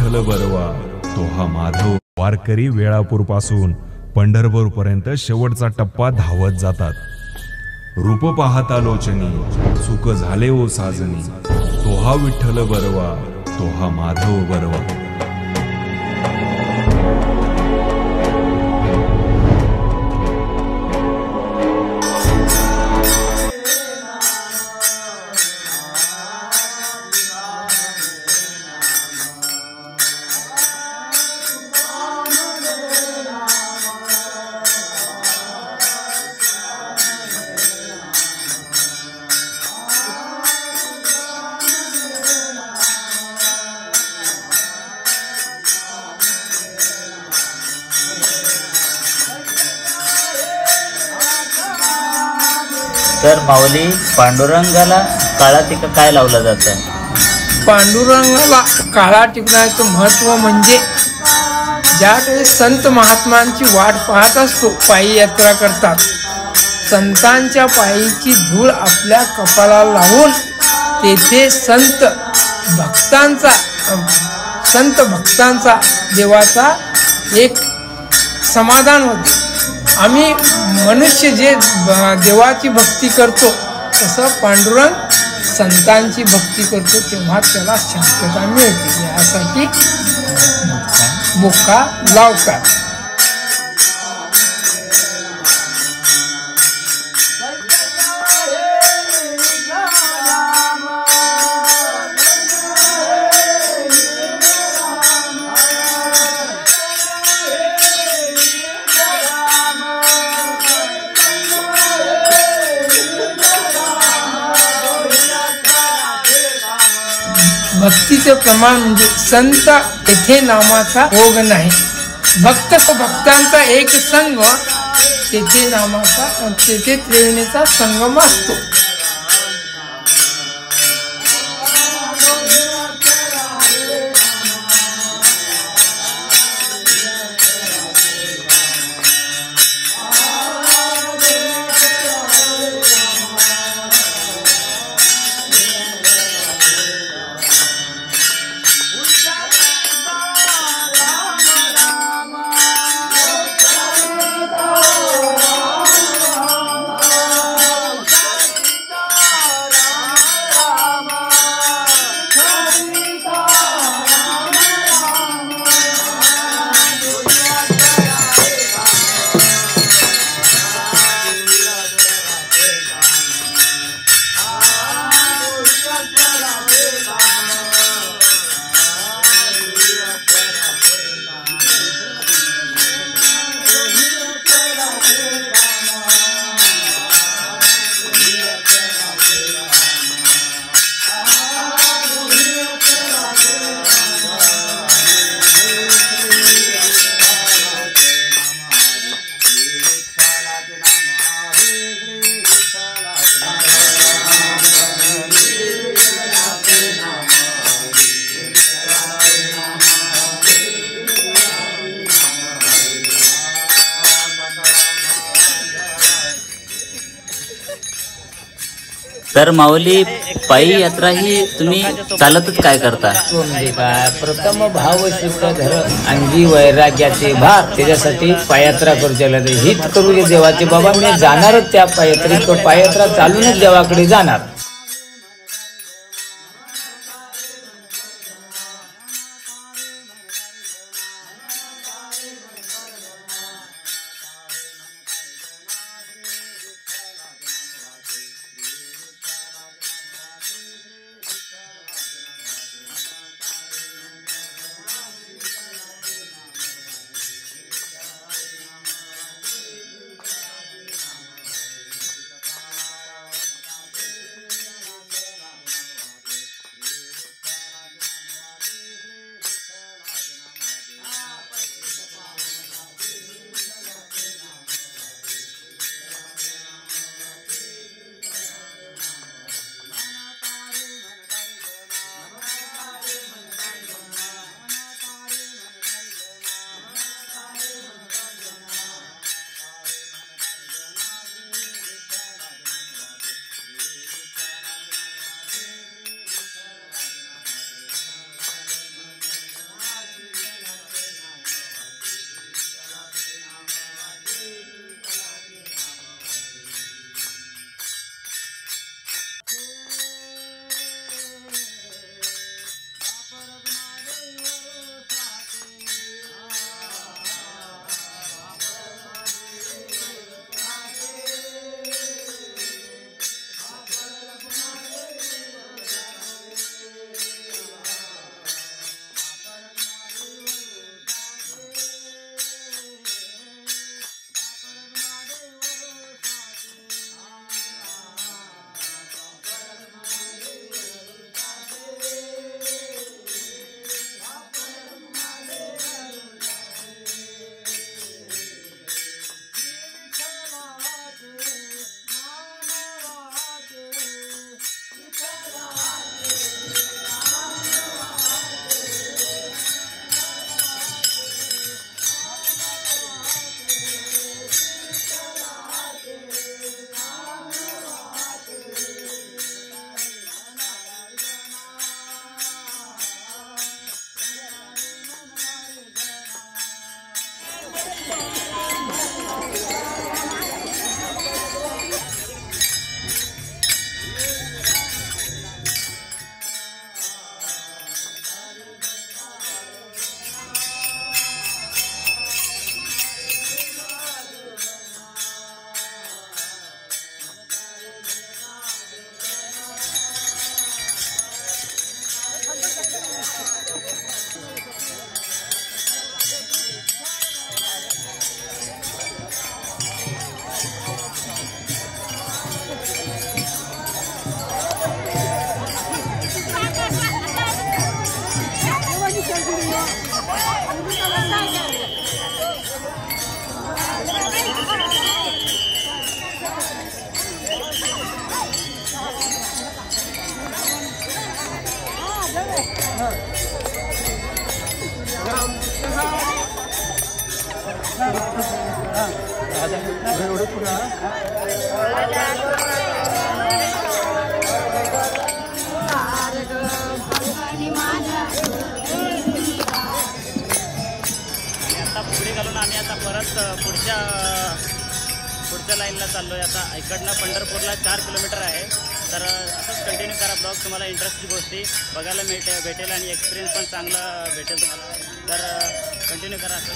विठ्ठल बरवा तो हा माधव. वारकरी वेळापूर पासून पंढरपूर पर्यंत शेवटचा टप्पा धावत जातात. रूप पाहता लोचनी सुख झाले ओ साजनी, तो हा विठ्ठल बरवा तो हा माधव बरवा. तर माऊली, पांडुरंगाला काळा टिका काय लावला जातं? पांडुरंगाला काळा टिपण्याचं महत्त्व म्हणजे ज्यावेळेस संत महात्मांची वाट पाहत असतो, पायी यात्रा करतात, संतांच्या पायीची धूळ आपल्या कपाळाला लावून तेथे संत भक्तांचा देवाचा एक समाधान होते. आम्ही मनुष्य जे देवाची भक्ती करतो तसं पांडुरंग संतांची भक्ती करतो, तेव्हा त्याला शांतता मिळते. यासाठी बुक्का लावतात. भक्तीचं प्रमाण म्हणजे संत तेथे नामाचा भोग नाही, भक्तांचा एक संग तेथे नामाचा, तेथे त्रिवेणीचा संगम असतो. तर माऊली, पायी यात्रा ही तुम्ही चालतच काय करता? म्हणजे काय, प्रथम भाव शुद्ध धर अंगी वैराग्याचे भार, त्याच्यासाठी पाययात्रा करू. हित करू देवाचे, बाबा मी जाणारच त्या पाययात्रेत, पाययात्रा चालूनच देवाकडे जाणार. पुढे घालून आम्ही आता परत पुढच्या लाईनला चाललोय. आता इकडनं पंढरपूरला 4 किलोमीटर आहे. तर असंच कंटिन्यू करा ब्लॉग. तुम्हाला इंटरेस्टिंग गोष्टी बघायला भेटेल आणि एक्सपिरियन्स पण चांगला भेटेल तुम्हाला. तर कंटिन्यू करा असं.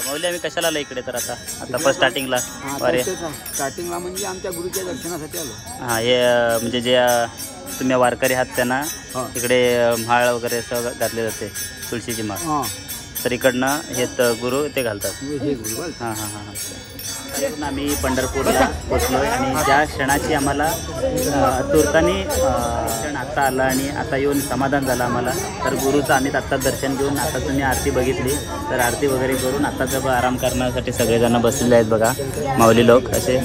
माऊली आम्ही कशाला आलो इकडे? तर आता फर्स्ट स्टार्टिंगला स्टार्टिंगला म्हणजे आमच्या गुरुच्या दर्शनासाठी आलो. हां, हे म्हणजे जे तुम्ही वारकरी आहात त्यांना इकडे माळ वगैरे सगळं घातले जाते, तुळशीची माळ. तर इकडनं हे गुरु ते घालतात. हां हां हां हां. आम्ही पंढरपूरला पोचलो आणि ज्या क्षणाची आम्हाला तुर्तानी क्षण आत्ता आला आणि आता येऊन समाधान झालं आम्हाला. तर गुरुचं आम्ही आत्ता दर्शन घेऊन आता तुम्ही आरती बघितली. तर आरती वगैरे करून आता जर आराम करण्यासाठी सगळेजण बसलेले आहेत बघा, माऊली लोक असे.